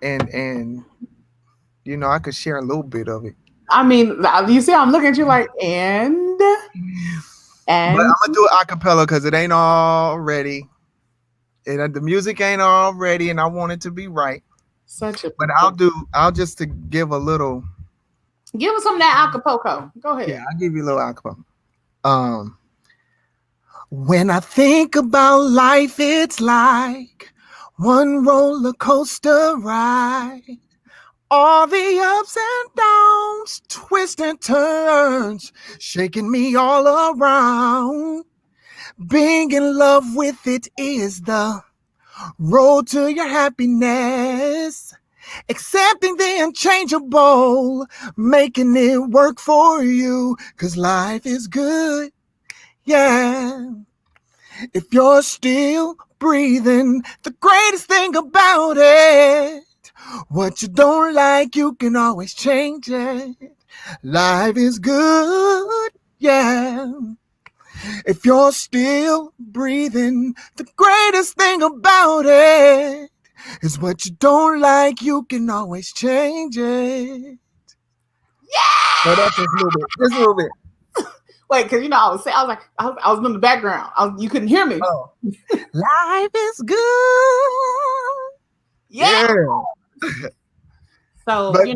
I could share a little bit of it. I mean, you see, I'm looking at you like, and but I'm gonna do it a cappella because it ain't all ready. The music ain't all ready, and I want it to be right. But I'll just to give a little. Give us some of that acapulco. Go ahead. Yeah, I'll give you a little acapella. When I think about life, it's like one roller coaster ride. All the ups and downs, twists and turns, shaking me all around. Being in love with it is the road to your happiness. Accepting the unchangeable, making it work for you, 'cause life is good. Yeah. If you're still breathing, the greatest thing about it, what you don't like, you can always change it. Life is good. Yeah. If you're still breathing, the greatest thing about it is what you don't like, you can always change it. So that's just a little bit. Just a little bit. Wait, because I was like, I was in the background. You couldn't hear me. Oh. Life is good. Yeah. So But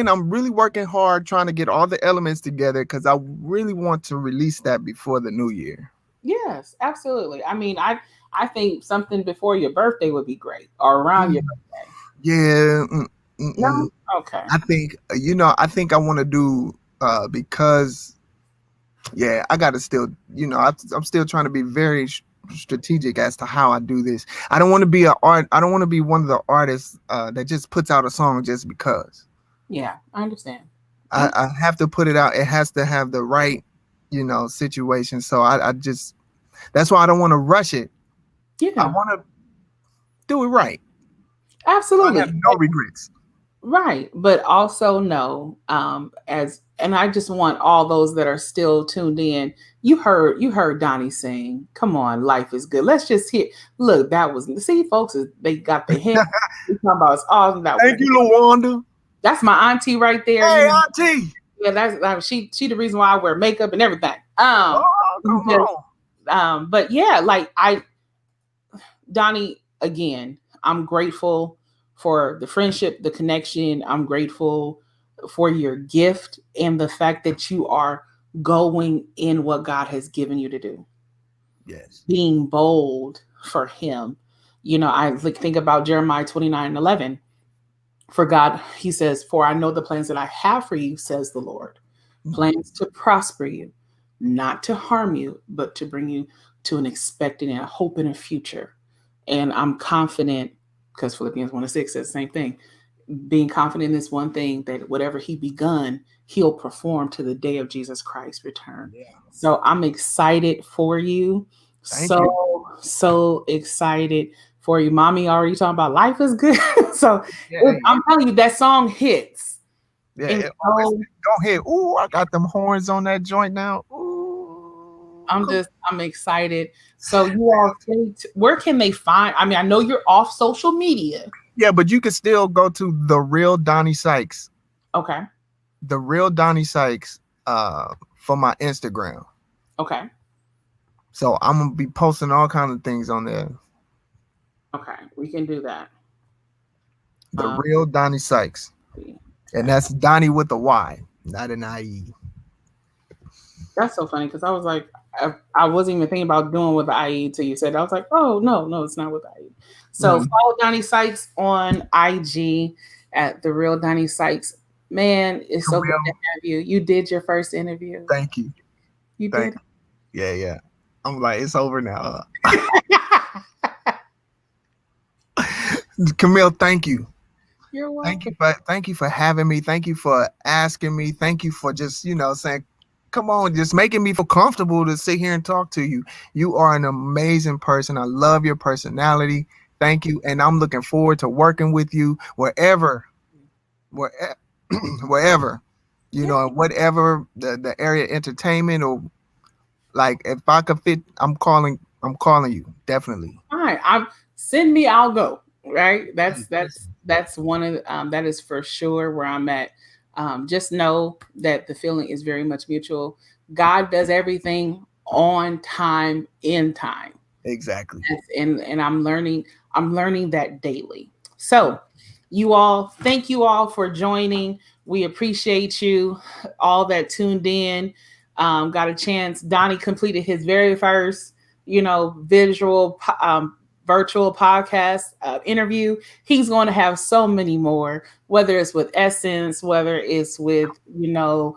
I'm really working hard trying to get all the elements together because I really want to release that before the new year. yes, absolutely. I mean, I think something before your birthday would be great, or around your birthday. Yeah. No, okay. I think I want to do because yeah, I got to still, I'm still trying to be very strategic as to how I do this. I don't want to be I don't want to be one of the artists that just puts out a song just because. Yeah, I understand. I have to put it out. It has to have the right, situation. So I just, that's why I don't want to rush it. I Yeah, want to do it right. I have absolutely. no regrets. Right, but also know, and I just want all those that are still tuned in. You heard Donnie sing. Come on, life is good. Let's just hear. Look, that was see, folks. They got the hint. We talking about it's awesome. Thank you, Lawanda. That's my auntie right there. Hey, auntie. Yeah, that's she the reason why I wear makeup and everything. Oh, come on. But yeah, Donnie, again, I'm grateful for the friendship, the connection. I'm grateful for your gift and the fact that you are going in what God has given you to do. Yes. Being bold for him. I think about Jeremiah 29:11. For God, he says, "For I know the plans that I have for you, says the Lord. Plans to prosper you, not to harm you, but to bring you to an expected and a hope in a future." And I'm confident, because Philippians 1:6 says the same thing, being confident in this one thing, that whatever he begun, he'll perform to the day of Jesus Christ's return. Yeah. So I'm excited for you. Thank you. So excited for you. Mommy already talking about life is good. So Yeah, I'm telling you, that song hits. yeah. And Always, so go ahead. Ooh, I got them horns on that joint now. Ooh. I'm excited. So you all where can they find? I mean, I know you're off social media. Yeah, but you can still go to the real Donny Sykes. Okay. The real Donny Sykes for my Instagram. Okay. So I'm gonna be posting all kinds of things on there. Okay. We can do that. The real Donny Sykes. And that's Donnie with a Y, not an IE. That's so funny because I was like, I wasn't even thinking about doing with the IE till you said that. I was like, oh no, it's not with the IE. So follow Donny Sykes on IG at the real Donny Sykes. Man, it's so good to have you. You did your first interview. Thank you. You did. Yeah. I'm like, it's over now. Camille, thank you. You're welcome. Thank you for having me. Thank you for asking me. Thank you for just, saying, come on, just making me feel comfortable to sit here and talk to you. You are an amazing person. I love your personality. Thank you. And I'm looking forward to working with you wherever, whatever the area entertainment, or like if I could fit, I'm calling you. Definitely. All right. Send me, I'll go. Right. That's one of that is for sure where I'm at. Just know that the feeling is very much mutual. God does everything on time, in time. Exactly. And I'm learning that daily. So thank you all for joining. We appreciate you all that tuned in. Got a chance. Donnie completed his very first, visual virtual podcast interview. He's going to have so many more, whether it's with Essence, whether it's with, the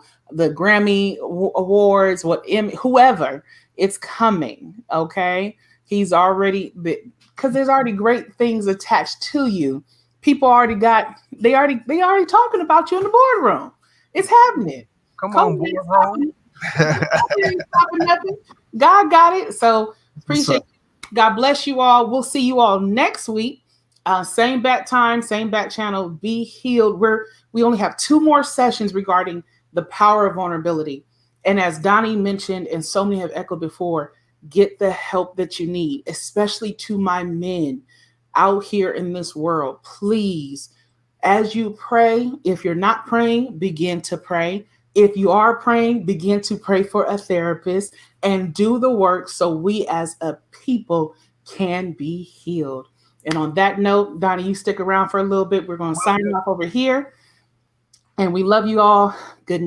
Grammy Awards, whoever, it's coming. Okay. He's already, because there's already great things attached to you. People they already talking about you in the boardroom. It's happening. Come on, COVID ain't boardroom. stopping. COVID ain't stopping nothing. God got it. So What's up? appreciate you. God bless you all. We'll see you all next week. Same bat time, same bat channel. Be healed. We only have two more sessions regarding the power of vulnerability. And as Donnie mentioned, and so many have echoed before, get the help that you need, especially to my men out here in this world. Please, as you pray, if you're not praying, begin to pray. If you are praying, begin to pray for a therapist and do the work so we as a people can be healed. And on that note, Donnie, you stick around for a little bit. We're going to Will sign do. off over here. And we love you all. Good